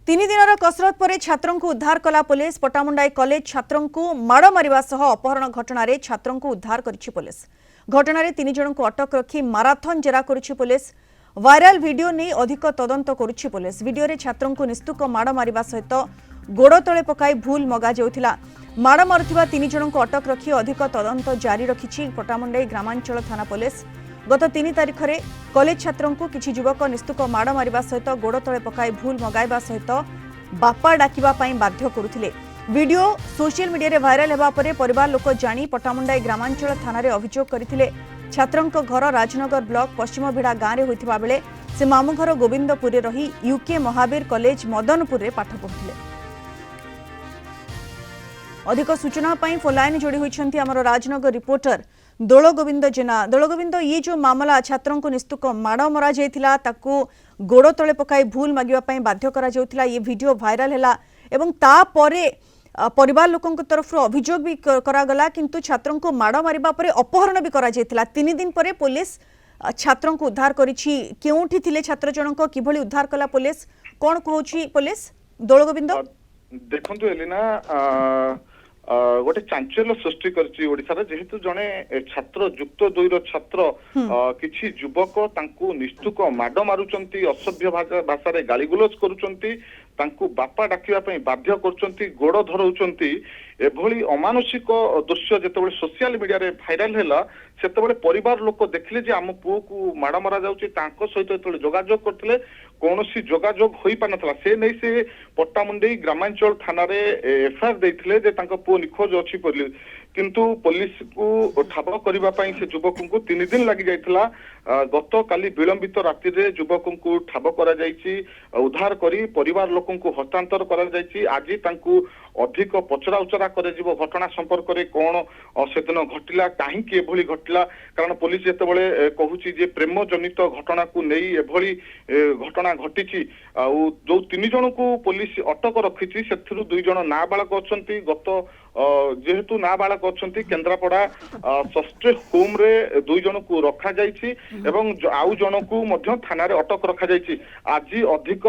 तीन दिन कसरत पर छात्रों को उद्धार कला पुलिस। पटामुंडाई कॉलेज छात्रों को माड़ मारिबा सह अपहरण घटना रे छात्रों को उद्धार करिछि पुलिस। घटना रे तीन जन को अटक रखी माराथन जेरा करिछि पुलिस। वायरल वीडियो नहीं अधिक तदंत करुछि पुलिस। वीडियो रे छात्रों को निस्तुक माड़ मारिबा सहित गोड़ तले पकाई भूल मगा जाउथिला। माड़ मारुथिबा तीन जन को अटक रखी अधिक तदंत जारी रखिछि पटामुंडाई ग्रामांचल थाना पुलिस। गत 3 तारिख में कॉलेज छात्रों को किछि युवक निस्तुक माड़ मारिबा सहित गोड़ तले पकाई भूल मगाइबा सहित बापा डाकिबा पई बाध्य करुथिले। वीडियो सोशल मीडिया रे वायरल हेबा परे परिवार लोक जानी पटामुंडाई ग्रामांचल थाना रे अभियोग करथिले। छात्रों घर राजनगर ब्लॉक पश्चिम भिड़ा गाँव में होइथिबा बेले से मामू घर गोविंदपुर रे रही यूके महावीर कॉलेज मदनपुर रे पाठ पढ़ुथिले। अधिक सूचना पाई फोन लाइन जोड़ी होइछंती हमर राजनगर रिपोर्टर दोल गोविंद जेना। दोल गोविंद, ये जो मामला छात्रों को निस्तुक माड़ मरा जाइथिला ताकू गोड़ तले पकाई भूल मागिबा पई बाध्य करा जाउथिला, ये वीडियो वायरल हैला एवं ता परे परिवार लोकन तरफ अभियोग भी करागला किंतु छात्रों को माड़ मारिबा परे अपहरण भी करा जाइथिला। 3 दिन परे पुलिस छात्रों को उद्धार करिछि। केउठी थिले छात्र जनक, किभली उद्धार कला पुलिस, कोन कहूछि पुलिस? दोल गोविंद देखंतु एलिना गोटे चांचल्य सृष्टि करछि ओडिसा रे, जेहेतु जने छात्र युक्त 2 रो छात्र किछि युवक तांकू निस्तुक माड मारुचंती, असभ्य भाषा रे गालीगुलोज करूचंती, तांकू बापा डाकिबा पई बाध्य करूचंती, गोड़ धरौचंती। एभली अमानुषिक दृश्य जेतेबेले सोशल मीडिया रे भाइराल हैला सेतेबेले परिवार लोक देखले जे आम पुओ को माड मारा जाउची। तांको सहित जेतेबेले जोगाजोग करथिले कोनोसी जोगाजोग होई पानथला। से नै से पट्टामुंडई ग्रामांचल थाना रे एफआईआर दैथिले जे तांको पुओ निखोज अछि बोली, किंतु पुलिस को ठाब करबा पई से युवक को 3 दिन लागि जाइथिला। गत काली विलंबित राति रे युवक को ठाब करा जाइछि, उद्धार करी परिवार लोकन को हस्तांतर करा जाइछि। आज तांकू अधिक पचरा उचरा करे जीवो घटना संपर्क रे कोन सेदिन घटिला, काहे कि एभली घटिला। कारण पुलिस जेतेबेले कहूछि जे प्रेम जनित घटना को नै एभली घटना घटिछि। आ जो 3 जन को पुलिस अटक रखिछि सेथिरु 2 जन नाबालक अछंती। गत जेहेतु नाबालक अछंती केन्द्रापड़ा सस्टे होम रे 2 जन को रखा जाइछि एवं आउ जन को मध्य थाना रे अटक रखा जाइछि। आज अधिक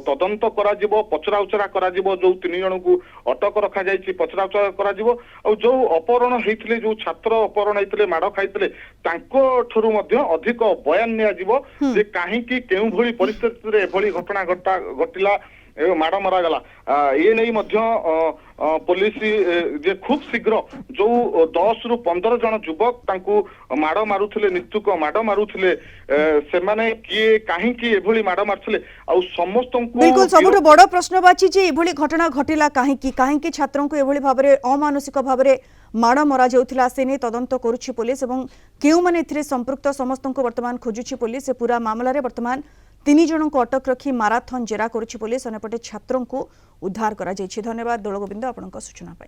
तदंत करा जिवो, पचरा उचरा करा जिवो। जो 3 जन को अटक रखा जाइछि पचरा उचरा करा जिवो। आ जो अपहरण हेइथिले, जो छात्र अपहरण हेइथिले, माड खाइथिले, तांको ठुरु मध्य अधिक बयान निया जिवो जे काहे कि केउ भली परिस्थिति रे एभली घटना घटिला, माड़ मरा गला। ये नहीं मध्य पुलिस जे खूब शीघ्र जो 10 रु 15 जन युवक तांकू माड़ मारुथिले, निस्तुक माड़ मारुथिले, से माने किए काहे कि एभली माड़ मारथिले आ समस्त को बिल्कुल सबुठ बड़ प्रश्नवाची जे एभली घटना घटिला काहे कि छात्रों को एभली भाबरे अमानुषिक भाबरे माड़ मरा जाउथिला। से ने तदंत करूछि पुलिस एवं केउ माने एथिरे संपृक्त समस्त को वर्तमान खोजुछि पुलिस। ए पूरा मामला रे वर्तमान 3 जन को अटक रखी माराथन जेरा करुछि पुलिस। अनेपटे छात्रों को उद्धार करा जाइछि। धन्यवाद दोल गोविंद आपनका सूचना पाई।